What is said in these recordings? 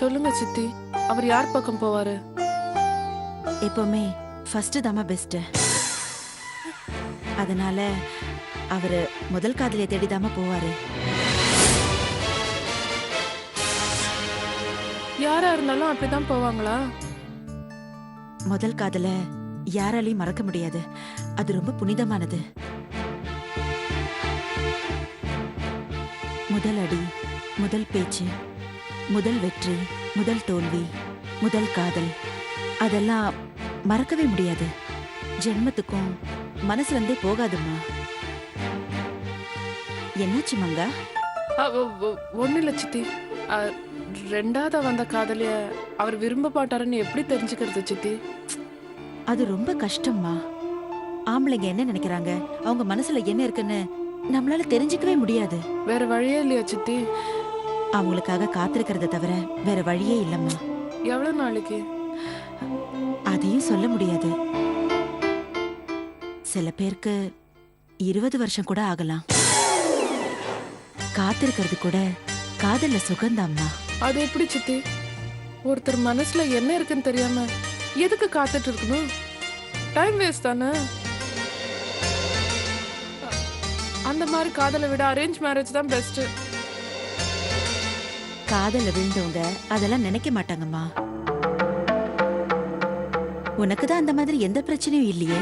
சொல்லுங்க சித்தி, அவர் யார் பக்கம் போவாரு? எப்பவுமே ஃபர்ஸ்ட் தாமா பெஸ்ட். அதனால அவரு முதல் காதலியை தேடிதாம போவாரு. யாரா இருந்தாலும் அப்படிதான் போவாங்களா? முதல் காதல யாராலையும் மறக்க முடியாது. அது ரொம்ப புனிதமானது. முதல் அடி, முதல் பேச்சு, முதல் வெற்றி, முதல் தோல்வி, முதல் காதல், அதெல்லாம் மறக்கவே முடியாது. ஜென்மத்துக்கும் மனசுல இருந்தே போகாதுமா. என்னாச்சு மங்கா? ஒண்ணு இல்ல சித்தி. ரெண்டாவது வந்த காதலிய அவர் விரும்ப மாட்டாருன்னு எப்படி தெரிஞ்சுக்கிறது சித்தி? அது ரொம்ப கஷ்டம்மா. ஆம்பளைங்க என்ன நினைக்கிறாங்க, அவங்க மனசுல என்ன இருக்குன்னு நம்மளால தெரிஞ்சுக்கவே முடியாது. வேற வழியே இல்லையா சித்தி? அவங்களுக்காக காத்திருக்கிறத தவிர வேற வழியே இல்லம்மா. எவ்வளவு நாளைக்கு? அதையும் சொல்ல முடியாது. சில பேருக்கு 20 வருஷம் கூட ஆகலாம். காத்திருக்கிறது கூட காதல்ல சுகந்தாம்மா. அது எப்படி சித்தி? ஒருத்தர் மனசுல என்ன இருக்குன்னு தெரியாம எதுக்கு காத்துட்டு இருக்கணும்? டைம் வேஸ்ட் தானே. அந்த மாதிரி காதலை விட அரேஞ்ச் மேரேஜ் தான் பெஸ்ட். காதல்ல விழுந்தவங்க அதெல்லாம் நினைக்க மாட்டாங்கம்மா. உனக்கு தான் அந்த மாதிரி எந்த பிரச்சனையும் இல்லையே.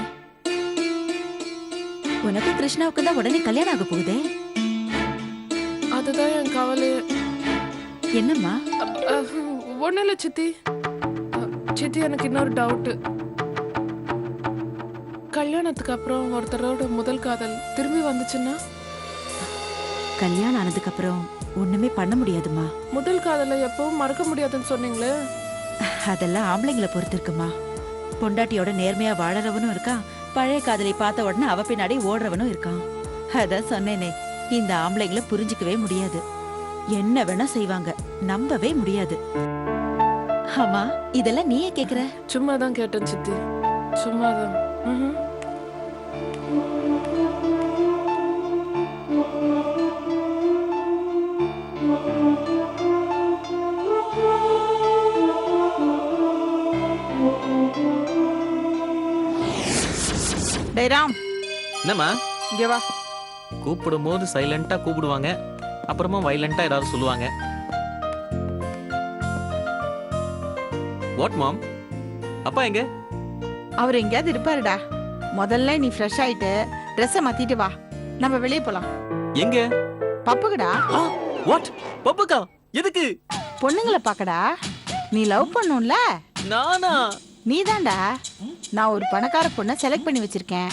உனக்கு கிருஷ்ணாவுக்கு தான் உடனே கல்யாணம் ஆக போகுதே. அதுதான் என் கவலை. என்னம்மா? ஒண்ணு இல்ல சித்தி. சித்தி, எனக்கு இன்னொரு டவுட். கல்யாணத்துக்கு அப்புறம் ஒருத்தரோட முதல் காதல் திரும்பி வந்துச்சுன்னா? கல்யாணம் ஆனதுக்கு அப்புறம் ஒண்ணுமே பண்ண முடியாதுமா. முதல் காதலை எப்பவும் மறக்க முடியாதுன்னு சொன்னீங்களே. அதெல்லாம் ஆம்பளைங்களை பொறுத்து இருக்குமா. பொண்டாட்டியோட நேர்மையா வாழறவனும் இருக்கான், பழைய காதலை பார்த்த உடனே அவ பின்னாடி ஓடுறவனும் இருக்கான். அதான் சொன்னேனே, இந்த ஆம்பளைங்களை புரிஞ்சுக்கவே முடியாது. என்ன வேணா செய்வாங்க, நம்பவே முடியாது. ஆமா, இதெல்லாம் நீயே கேக்குற? சும்மாதான் கேட்டேன் சித்தி, சும்மாதான். டேராம், என்னம்மா? இங்க வா. கூப்பிடும் போது சைலண்டா கூப்பிடுவாங்க, அப்புறமா வைலண்டா ஏதாவது சொல்லுவாங்க. வாட் மாம்? அப்பா எங்க? அவர் எங்கேயாவது இருப்பாருடா. முதல்ல நீ ஃப்ரெஷ் ஆயிட்டு ட்ரெஸ்ஸை மாத்திட்டு வா, நம்ம வெளியே போலாம். எங்க? பப்புக்குடா. வாட்? பப்புக்கா? எதுக்கு? பொண்ணுங்களை பாக்கடா. நீ லவ் பண்ணும்ல? நானா? நீதான்டா. நான் ஒரு பணக்கார பொண்ணை செலக்ட் பண்ணி வச்சிருக்கேன்.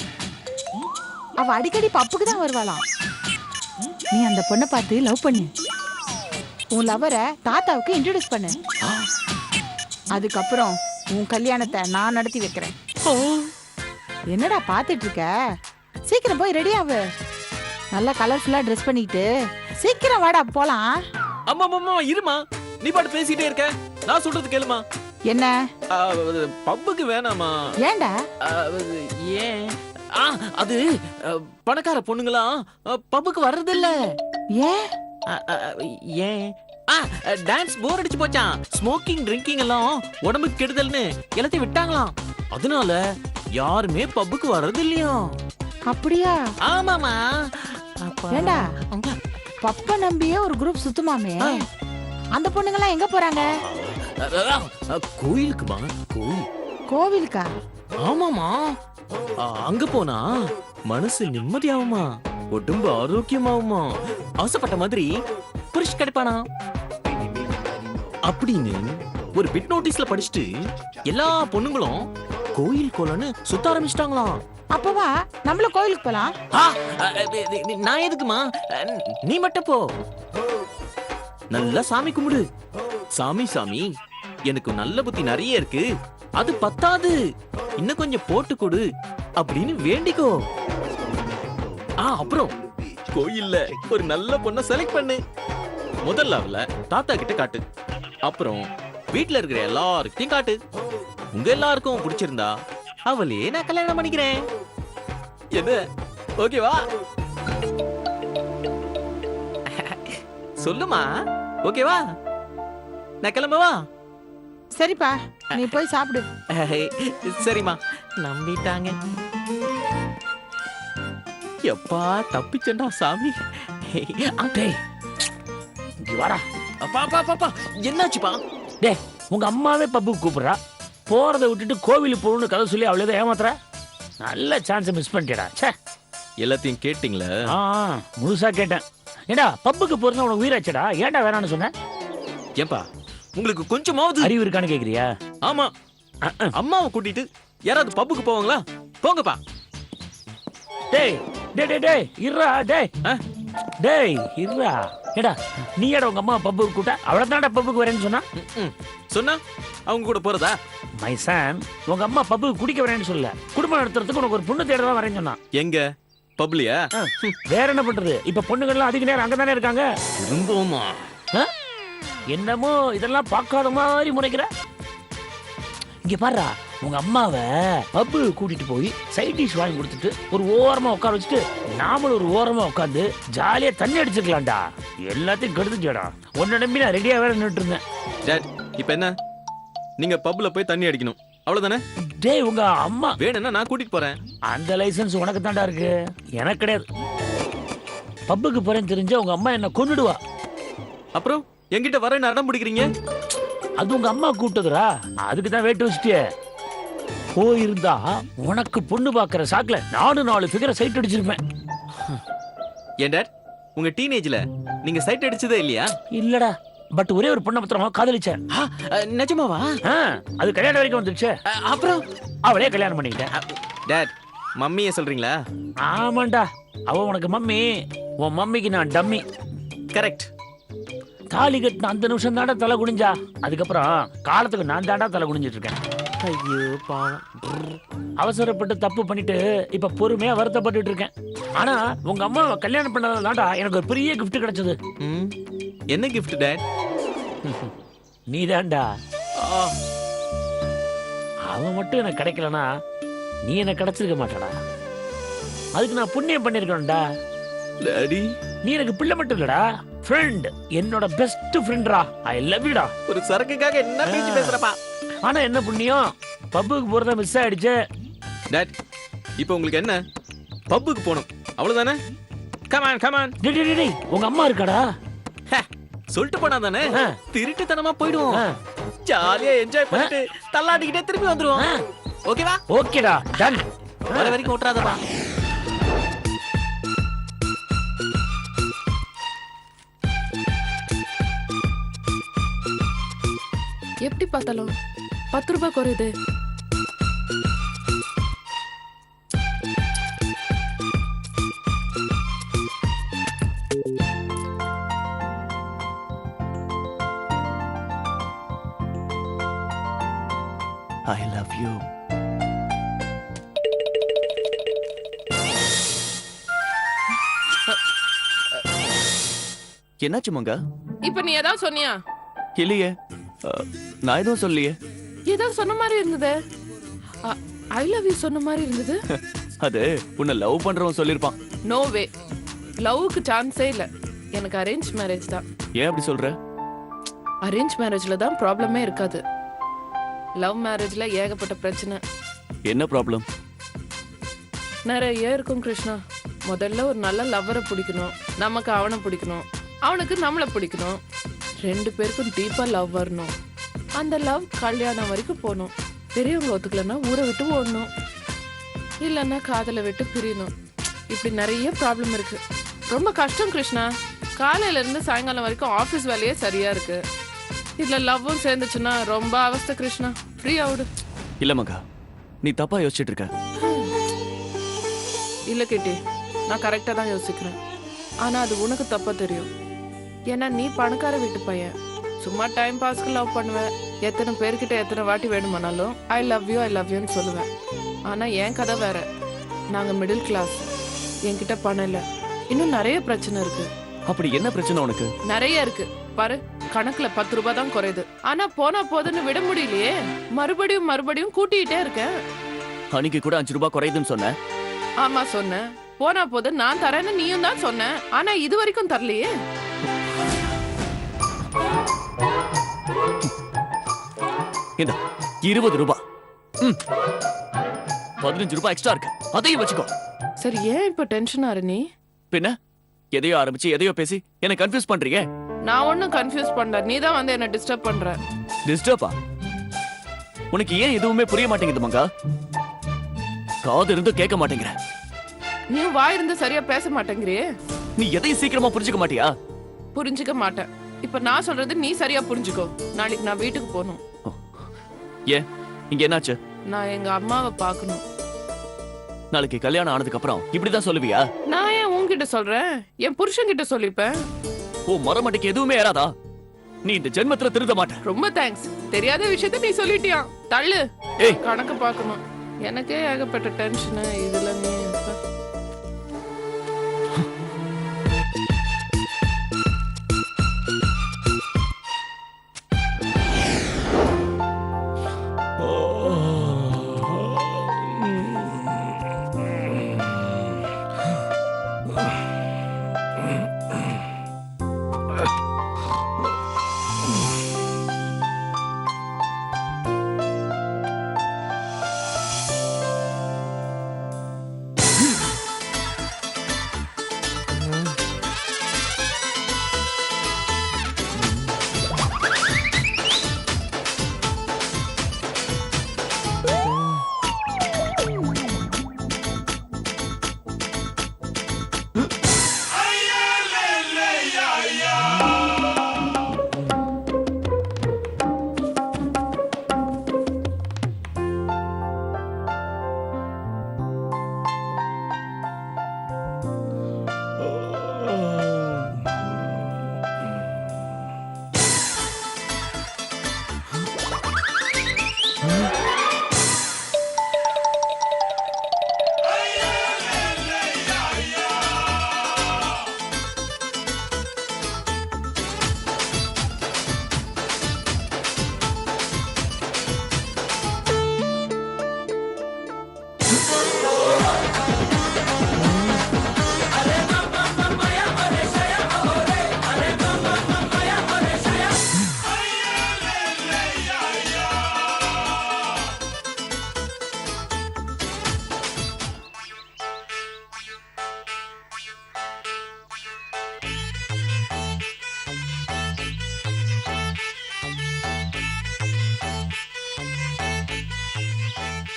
அவ அடிக்கடி பப்புக்கு தான் வருவாளாம். நீ அந்த பொண்ணை பார்த்து லவ் பண்ணு. உன் லவரை தாத்தாவுக்கு இன்ட்ரோடியூஸ் பண்ணு. அதுக்கப்புறம் உன் கல்யாணத்தை நான் நடத்தி வைக்கிறேன். என்னடா பாத்துட்டு இருக்க? சீக்கிரம் போய் ரெடி ஆகு. நல்லா கலர்ஃபுல்லா ட்ரெஸ் பண்ணிட்டு சீக்கிரம் வாடா போலாம். அம்மா அம்மா இருமா, நீ பாட்டு பேசிட்டே இருக்க. நான் சொல்றது கேளுமா. என்ன? பப்புக்கு வேணாமா? ஏன்டா? ஏன்? அது பணக்கார பொண்ணுங்களா பப்புக்கு வர்றது இல்ல. ஏன்? ஏன்? டான்ஸ் போர் அடிச்சு போச்சான். ஸ்மோக்கிங் ட்ரிங்கிங் எல்லாம் உடம்புக்கு கெடுதல்னு எல்லாத்தையும் விட்டாங்களாம். அதனால யாருமே பப்புக்கு வர்றது இல்லையா? அப்படியா? ஆமாமா. ஏண்டா, பப்ப நம்பியே ஒரு குரூப் சுத்துமாமே, அந்த பொண்ணுங்கெல்லாம் எங்க போறாங்க? கோயிலுக்குமா. கோவிலுக்கா? ஆமாமா. அங்க போனா மனசு நிம்மதியாகுமா, உடம்பு ஆரோக்கியமாகுமா, ஆசைப்பட்ட மாதிரி புருஷ் கிடைப்பானா அப்படின்னு ஒரு பிட் நோட்டீஸ்ல படிச்சுட்டு எல்லா பொண்ணுங்களும் கோயில் கோலன்னு சுத்த ஆரம்பிச்சிட்டாங்களாம். அப்பவா நம்மள கோயிலுக்கு போலாம். நான் எதுக்குமா? நீ மட்டும் போ, நல்லா சாமி கும்பிடு. சாமி சாமி, எனக்கு நல்ல புத்தி நிறைய இருக்கு, அது பத்தாது, இன்னும் கொஞ்சம் போட்டு கொடு அப்படின்னு வேண்டிக்கோ. அப்புறம் கோயில்ல ஒரு நல்ல பொண்ண செலக்ட் பண்ணு. முதல்ல அவள தாத்தா கிட்ட காட்டு, அப்புறம் வீட்டுல இருக்கிற எல்லாருக்கும் காட்டு. உங்க எல்லாருக்கும் பிடிச்சிருந்தா அவளே நான் கல்யாணம் பண்ணிக்கிறேன். என்ன, ஓகேவா? சொல்லுமா, ஓகேவா? நான் கிளம்பவா? சரிப்பா, நீ போய் சாப்பிடு. சரிம்மா, நம்பிட்டாங்க. எப்பா தப்பிச்சண்டா சாமி. டேய் இங்க வாடா. அப்பா என்னாச்சுப்பா? டேய் உங்க அம்மாவே பப்புக்கு கூப்பிடுறா, போறதை விட்டுட்டு கோவிலுக்கு போகணும்னு கதை சொல்லி அவளே ஏமாத்துற. நல்ல சான்ஸை மிஸ் பண்ணிட்டேடா. ச்சே. எல்லாத்தையும் கேட்டிங்களா? ஆ முழுசா கேட்டேன். ஏடா பப்புக்கு போறதா உனக்கு உயிராச்சடா, ஏன்டா வேணான்னு சொன்ன? ஏன்பா உங்களுக்கு கொஞ்சமாவது அறிவு இருக்கான்னு கேக்குறியா? ஆமா, அம்மாவை கூட்டிட்டு யாராவது பப்புக்கு போவாங்களா? போங்கப்பா. டேய் டேய் டேய் டேய் இருடா. டேய் டேய் இருடா. ஏடா நீ ஏடா உங்க அம்மா பப்புக்கு கூட்ட? அவளை தான்டா பப்புக்கு வரேன்னு சொன்னா. சொன்னா அவங்க கூட போறதா? மை சன், உங்க அம்மா பப்புக்கு குடிக்க வரேன்னு சொல்ல, குடும்பம் நடத்துறதுக்கு உனக்கு ஒரு பொண்ணு தேடதான் வரேன்னு சொன்னா. எங்க பப்ளியா? வேற என்ன பண்றது? இப்ப பொண்ணுங்கள்லாம் அதிக நேரம் அங்கதானே இருக்காங்க. திரும்பவுமா? என்னமோ இதெல்லாம் பார்க்காத மாதிரி முறைக்கிற. இங்க பாருடா, உங்க அம்மாவை பப்பு கூட்டிட்டு போய் சைட் டிஷ் வாங்கி கொடுத்துட்டு ஒரு ஓரமா உட்கார வச்சுட்டு நாமளும் ஒரு ஓரமா உட்காந்து ஜாலியா தண்ணி அடிச்சுக்கலாம்டா. எல்லாத்தையும் கெடுத்துச்சேடா. உன்னை நம்பி நான் ரெடியா வேற நின்றுட்டு இருந்தேன். டாட், இப்ப என்ன? நீங்க பப்ல போய் தண்ணி அடிக்கணும், அவ்வளவுதானே? டேய் உங்க அம்மா வேணும்னா நான் கூட்டிட்டு போறேன். அந்த லைசன்ஸ் உனக்கு தான்டா இருக்கு, எனக்கு கிடையாது. பப்புக்கு போறேன்னு தெரிஞ்ச உங்க அம்மா என்ன கொன்னுடுவா. அப்புறம் என்கிட்ட வரேன்னு அடம் பிடிக்கிறீங்க? அது உங்க அம்மா கூப்பிட்டதுரா, அதுக்கு தான் வேட்டு வச்சுட்டியே. போயிருந்தா உனக்கு பொண்ணு பாக்குற சாக்குல நானும் 4 ஃபிகரை சைட் அடிச்சிருப்பேன். ஏன் டாட், உங்க டீனேஜ்ல நீங்க சைட் அடிச்சதே இல்லையா? இல்லடா, பட் ஒரே ஒரு பொண்ணை பத்திரமா காதலிச்சேன். நிஜமாவா? அது கல்யாணம் வரைக்கும் வந்துருச்சு. அப்புறம் அவளே கல்யாணம் பண்ணிக்கிட்டேன். டாட், மம்மியே சொல்றீங்களா? ஆமாண்டா, அவ உனக்கு மம்மி, உன் மம்மிக்கு நான் டம்மி. கரெக்ட். தாலி கட்டின அந்த நிமிஷம் தாண்டா தலை குனிஞ்சா. அதுக்கப்புறம் காலத்துக்கு நான் தாண்டா தலை குனிஞ்சிட்டு இருக்கேன். ஐயோ பாவம். அவசரப்பட்டு தப்பு பண்ணிட்டு இப்ப பொறுமையா வருத்தப்பட்டு இருக்கேன். ஆனா உங்க அம்மா கல்யாணம் பண்ணதாண்டா எனக்கு ஒரு பெரிய கிஃப்ட் கிடைச்சது. என்ன கிஃப்ட் டாட்? நீதான்டா. அவன் மட்டும் எனக்கு கிடைக்கலனா நீ எனக்கு கிடைச்சிருக்க மாட்டடா. அதுக்கு நான் புண்ணியம் பண்ணிருக்கேன்டா. டாடி, நீ எனக்கு பிள்ளை மட்டும் இல்லடா, ஃப்ரெண்ட், என்னோட பெஸ்ட் ஃப்ரெண்ட்ரா. I love யூடா. ஒரு சரக்குக்காக என்ன பேச்சு பேசுறப்பா? ஆனா என்ன புண்ணியம், பப்புக்கு போறத மிஸ் ஆயிடுச்சு. டாட், இப்போ உங்களுக்கு என்ன? பப்புக்கு போகணும், அவ்வளவுதானே? Come on come on. டேய் உங்க அம்மா இருக்காடா. சொல்லிட்டு போனா தானே திருட்டுத்தனமா போயிடுவோம். ஜாலியா என்ஜாய் பண்ணிட்டு தள்ளாடிக்கிட்டே திரும்பி வந்துருவோம். ஓகேவா? ஓகேடா, டன். வர வரைக்கும் ஓட்டுறாதப்பா. எப்படி பார்த்தாலும் 10 ரூபாய் குறையுது. I love you. என்னாச்சு மங்க? இப்ப நீ ஏதாவது சொன்னியா? இல்லையே, நான் எதுவும் சொல்லியே. ஏதாவது சொன்ன மாதிரி இருந்தது. ஐ லவ் யூ சொன்ன மாதிரி இருந்தது. அது உன்னை லவ் பண்றவன் சொல்லிருப்பான். நோ வே, லவ்வுக்கு சான்ஸே இல்ல. எனக்கு அரேஞ்ச் மேரேஜ் தான். ஏன் அப்படி சொல்ற? அரேஞ்ச் மேரேஜ்ல தான் ப்ராப்ளமே இருக்காது. லவ் மேரேஜ்ல ஏகப்பட்ட பிரச்சனை. என்ன ப்ராப்ளம்? நிறைய இருக்கும் கிருஷ்ணா. முதல்ல ஒரு நல்ல லவ்வரை பிடிக்கணும், நமக்கு அவனை பிடிக்கணும், அவனுக்கு நம்மளை பிடிக்கணும், 2 பேருக்கும் டீப்பா லவ் வரணும். அந்த லவ் கல்யாணம் வரைக்கும் போகணும். பெரியவங்க ஒத்துக்கலன்னா ஊரை விட்டு ஓடணும், இல்லைன்னா காதலை விட்டு பிரியணும். இப்படி நிறைய ப்ராப்ளம் இருக்கு. ரொம்ப கஷ்டம் கிருஷ்ணா. காலையில இருந்து சாயங்காலம் வரைக்கும் ஆஃபீஸ் வேலையே சரியா இருக்கு. இதுல லவ்வும் சேர்ந்துச்சுன்னா ரொம்ப அவஸ்தை கிருஷ்ணா. ஃப்ரீ ஆகுது. இல்ல மகா, நீ தப்பா யோசிச்சுட்டு இருக்க. இல்ல கேட்டி, நான் கரெக்டா தான் யோசிக்கிறேன். ஆனா அது உனக்கு தப்பா தெரியும். ஏன்னா நீ பணக்கார வீட்டு பையன், சும்மா டைம் பாஸ்க்கு லவ் பண்ணுவேன். எத்தனை பேர்கிட்ட எத்தனை வாட்டி வேணுமானாலும் ஐ லவ் யூன்னு சொல்லுவேன். ஆனா என் கதை வேற. நாங்க மிடில் கிளாஸ், என்கிட்ட பணம் இல்ல, இன்னும் நிறைய பிரச்சனை இருக்கு. அப்படி என்ன பிரச்சனை உனக்கு? நிறைய இருக்கு பாரு. கணக்குல 10 ரூபாய் தான் குறையுது. ஆனா போனா போதுன்னு விட முடியலையே. மறுபடியும் மறுபடியும் கூட்டிகிட்டே இருக்கேன். அன்னைக்கு கூட 5 ரூபாய் குறையுதுன்னு சொன்ன. ஆமா சொன்னேன். போனா போது நான் தரேன்னு நீயும் தான் சொன்ன. ஆனா இது வரைக்கும் தரலையே. இந்த 20 ரூபாய். 15 ரூபாய் எக்ஸ்ட்ரா இருக்கு, அதையும் வச்சுக்கோ. சரி, ஏன் இப்ப டென்ஷன் ஆற நீ? பின்ன எதையோ ஆரம்பிச்சு எதையோ பேசி என்ன கன்ஃபியூஸ் பண்றீங்க. நான் ஒன்னும் கன்ஃபியூஸ் பண்ணல, நீ தான் வந்து என்ன டிஸ்டர்ப் பண்ற. டிஸ்டர்பா? உனக்கு ஏன் எதுவுமே புரிய மாட்டேங்குது மங்கா? காது இருந்து கேட்க மாட்டேங்கிற. நீ வாய் இருந்து சரியா பேச மாட்டேங்கிறியே. நீ எதையும் சீக்கிரமா புரிஞ்சுக்க மாட்டியா? புரிஞ்சுக்க மாட்டேன். இப்ப நான் சொல்றது நீ சரியா புரிஞ்சுக்கோ. நாளைக்கு நான் வீட்டுக்கு போகணும். ஏன், இங்க என்னாச்சு? நான் எங்க அம்மாவை பார்க்கணும். நாளைக்கு கல்யாணம் ஆனதுக்கு அப்புறம் இப்படிதான் சொல்லுவியா? நான் ஏன் உன்கிட்ட சொல்றேன், என் புருஷன் கிட்ட சொல்லிப்பேன். ஓ மரமட்டிக்கு எதுவுமே ஏறாதா? நீ இந்த ஜென்மத்துல திருந்த மாட்ட. ரொம்ப தேங்க்ஸ். தெரியாத விஷயத்த நீ சொல்லிட்டியா? தள்ளு. ஏய், கணக்கு பார்க்கணும். எனக்கே ஏகப்பட்ட டென்ஷன். இதுல நீ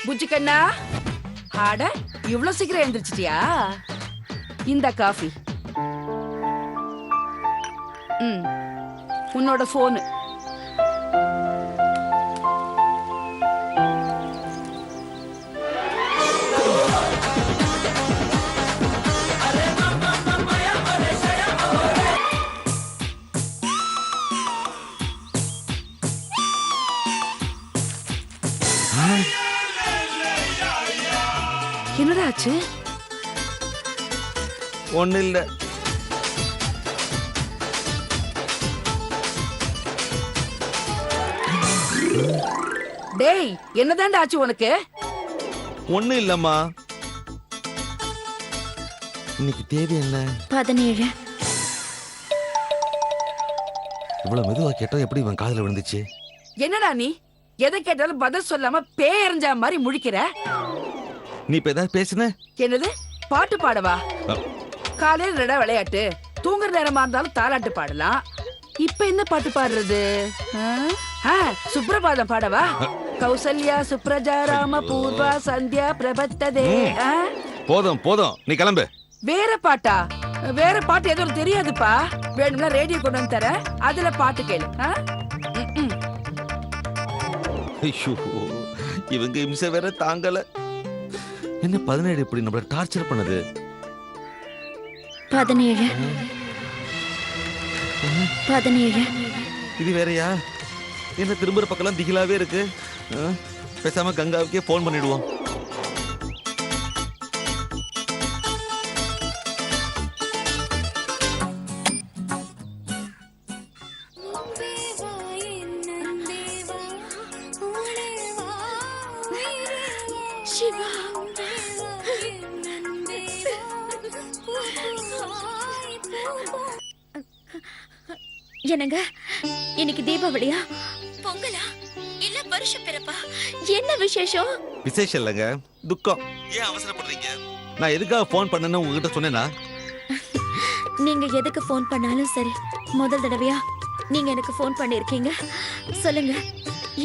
புஜ்ஜி கண்ணா, ஆட இவ்ளோ சீக்கிரம் எழுந்திரிச்சிட்டியா? இந்த காஃபி. உன்னோட போனு. என்னடா ஆச்சு? ஒண்ணு இல்ல. டேய், என்னதான்டா ஆச்சு உனக்கு? ஒண்ணு இல்லம்மா. இன்னைக்கு தேதி என்ன? 17. இவ்வளவு மெதுவா கேட்டா எப்படி இவன் காதுல விழுந்துச்சு? என்னடா நீ எதை கேட்டாலும் பதில் சொல்லாம பேயறிஞ்சா மாதிரி முழிக்கிற? நீ இப்ப ஏதாவது பேசுன? என்னது, பாட்டு பாடவா? காலையில ரெடா விளையாட்டு, தூங்குற நேரமா இருந்தாலும் தாலாட்டு பாடலாம். இப்ப என்ன பாட்டு பாடுறது? சுப்ரபாதம் பாடவா? கௌசல்யா சுப்ரஜா ராம பூர்வா சந்தியா பிரபத்ததே. போதும் போதும், நீ கிளம்பு. வேற பாட்டா? வேற பாட்டு எதுவும் தெரியாதுப்பா. வேணும்னா ரேடியோ கொண்டு வந்து தர, அதுல பாட்டு கேளு. ஐயோ, இவங்க இம்சை வேற தாங்கல. என்ன 17 இப்படி நம்மள டார்ச்சர் பண்ணுது? 17. 17. இது வேறயா? என்ன திரும்புற பக்கம் திகிலாவே இருக்கு. பேசாம கங்காவுக்கே போன் பண்ணிடுவோம். என்னங்க, இன்னைக்கு தீபாவளியா, பொங்கலா, இல்ல வருஷ பிறப்பா? என்ன விசேஷம்? விசேஷம் இல்லைங்க, துக்கம். ஏன் அவசரப்படுறீங்க? நான் எதுக்காக ஃபோன் பண்ணேன்னு உங்ககிட்ட சொன்னேனா? நீங்க எதுக்கு ஃபோன் பண்ணாலும் சரி, முதல் தடவையா நீங்க எனக்கு ஃபோன் பண்ணிருக்கீங்க. சொல்லுங்க,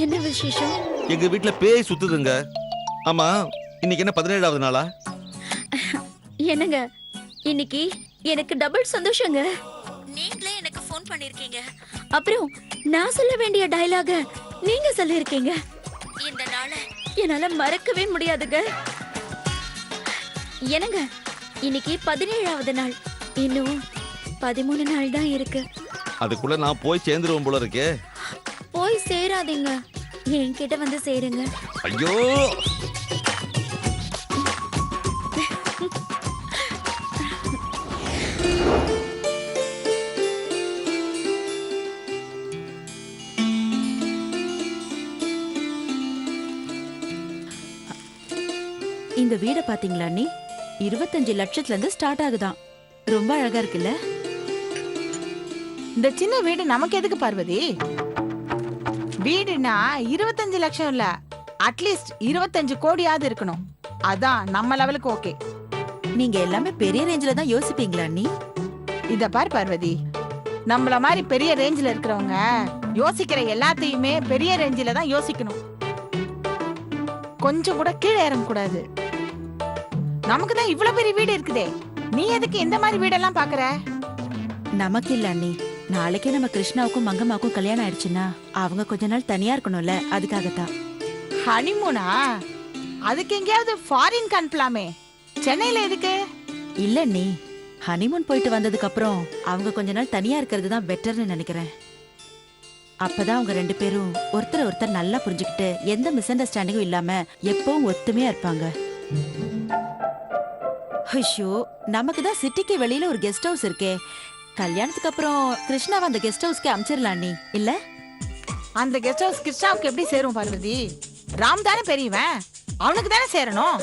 என்ன விசேஷம்? எங்க வீட்ல பேய் சுத்துதுங்க. ஆமா, இன்னைக்கு என்ன 17வது நாளா? என்னங்க, இன்னைக்கு எனக்கு டபுள் சந்தோஷங்க. நீங்களே எனக்கு ஃபோன் பண்ணிருக்கீங்க, அப்புறம் நான் சொல்ல வேண்டிய டயலாக நீங்க சொல்லிருக்கீங்க. இந்த நாளை என்னால மறக்கவே முடியாதுங்க. என்னங்க, இன்னைக்கு 17வது நாள், இன்னும் 13 நாள் தான் இருக்கு. அதுக்குள்ள நான் போய் சேர்ந்துருவேன் போல இருக்கே. போய் சேராதீங்க, என்கிட்ட வந்து சேருங்க. ஐயோ, இந்த வீட பாத்தீங்களா நீ? 25 லட்சத்துல இருந்து ஸ்டார்ட் ஆகுதான். ரொம்ப அழகா இருக்குல்ல? இந்த சின்ன வீடு நமக்கு எதுக்கு பார்வதி? வீடுனா 25 லட்சம் இல்ல, அட்லீஸ்ட் 25 கோடியாவது இருக்கணும். அதான் நம்ம லெவலுக்கு ஓகே. நீங்க எல்லாமே பெரிய ரேஞ்சில தான் யோசிப்பீங்களா நீ? இத பார் பார்வதி, நம்மள மாதிரி பெரிய ரேஞ்சில இருக்கிறவங்க யோசிக்கிற எல்லாத்தையுமே பெரிய ரேஞ்சில தான் யோசிக்கணும். கொஞ்சம் கூட கீழே இறங்க கூடாது. நமக்கு தான் இவ்வளவு பெரிய வீடு இருக்குதே, நீ எதுக்கு இந்த மாதிரி வீடெல்லாம் பாக்குற? நமக்கு இல்ல அண்ணி, நாளைக்கே நம்ம கிருஷ்ணாவுக்கும் மங்கம்மாவுக்கும் கல்யாணம் ஆயிடுச்சுன்னா அவங்க கொஞ்ச நாள் தனியா இருக்கணும்ல, அதுக்காகத்தான். ஹனிமூனா? அதுக்கு எங்கேயாவது ஃபாரின் அனுப்பலாமே, சென்னையில எதுக்கு? இல்ல அண்ணி, ஹனிமூன் போயிட்டு வந்ததுக்கு அப்புறம் அவங்க கொஞ்ச நாள் தனியா இருக்கிறது தான் பெட்டர்னு நினைக்கிறேன். அப்பதான் அவங்க 2 பேரும் ஒருத்தர் ஒருத்தர் நல்லா புரிஞ்சுக்கிட்டு எந்த மிஸ் அண்டர்ஸ்டாண்டிங்கும் இல்லாம எப்பவும் ஒத்துமையா இருப்பாங்க. ஐயோ, நமக்கு தான் சிட்டிக்கு வெளியில ஒரு கெஸ்ட் ஹவுஸ் இருக்கே. கல்யாணத்துக்கு அப்புறம் கிருஷ்ணாவை அந்த கெஸ்ட் ஹவுஸ்க்கு அனுப்பிச்சிடலாம் நீ இல்ல? அந்த கெஸ்ட் ஹவுஸ் கிருஷ்ணாவுக்கு எப்படி சேரும் பார்வதி? ராம் தானே பெரியவன், அவனுக்கு தானே சேரணும்.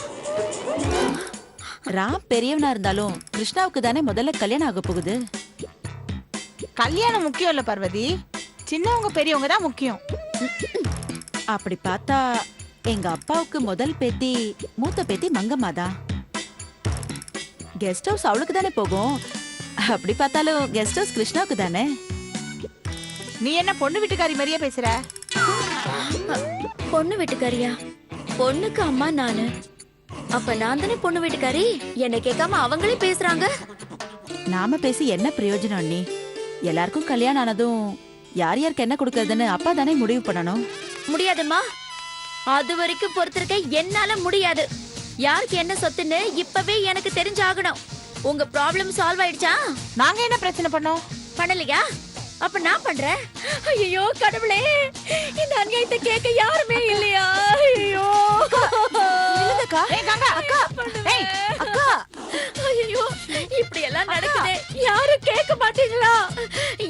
ராம் பெரியவனா இருந்தாலும் கிருஷ்ணாவுக்கு தானே முதல்ல கல்யாணம் ஆக போகுது. கல்யாணம் முக்கியம் இல்ல பார்வதி, சின்னவங்க பெரியவங்க தான் முக்கியம். அப்படி பார்த்தா எங்க அப்பாவுக்கு முதல் பேத்தி மூத்த பேத்தி மங்கம்மா தான். கெஸ்ட் ஹவுஸ் அவளுக்கு தானே போகும். அப்படி பார்த்தாலும் கெஸ்ட் ஹவுஸ் கிருஷ்ணாவுக்கு தானே. நீ என்ன பொண்ணு வீட்டுக்காரி மாதிரியே பேசுற? பொண்ணு வீட்டுக்காரியா? பொண்ணுக்கு அம்மா நானு, அப்ப நான் தானே பொண்ணு வீட்டுக்காரி. என்ன கேட்காம அவங்களே பேசுறாங்க. நாம பேசி என்ன பிரயோஜனம் அண்ணி? எல்லாருக்கும் கல்யாணம் ஆனதும் யார் யாருக்கு என்ன கொடுக்கறதுன்னு அப்பா தானே முடிவு பண்ணணும். முடியாதுமா, அது வரைக்கும் பொறுத்திருக்க என்னால முடியாது. யாருக்கு என்ன சொத்துன்னு இப்பவே எனக்கு தெரிஞ்சாகணும். உங்க ப்ராப்ளம் சால்வ் ஆயிடுச்சா? நாங்க என்ன பிரச்சனை பண்ணோம்? பண்ணலையா? அப்ப நான் பண்றேன். ஐயோ கடவுளே, இந்த அநியாயத்தை கேட்க யாருமே இல்லையா? ஐயோ இல்லங்கக்கா. ஏய் கங்கா, அக்கா. ஏய் அக்கா. ஐயோ, இப்படி எல்லாம் நடக்குது, யாரும் கேட்க மாட்டீங்களா?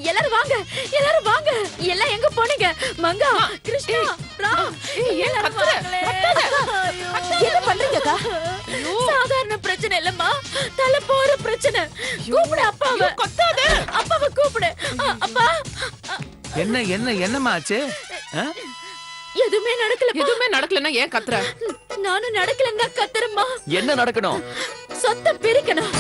எல்லாரும் வாங்க, எல்லாரும் வாங்க. எல்லாம் எங்க போனீங்க? மங்கா, கிருஷ்ணா, ராம், எல்லாரும் வாங்களே. ஐயோ, என்ன பண்றீங்கக்கா? சாதாரண பிரச்சனை இல்லம்மா, தலை போற பிரச்சனை. கூப்பிடு அப்பாவை. அப்பாவை கூப்பிடு. அப்பா. என்னம்மா ஆச்சு? எதுவுமே நடக்கல. எதுவுமே நடக்கலன்னா ஏன் கத்துற? நானும் நடக்கலன்னா கத்துறமா. என்ன நடக்கணும்? சொத்தை பிரிக்கணும்.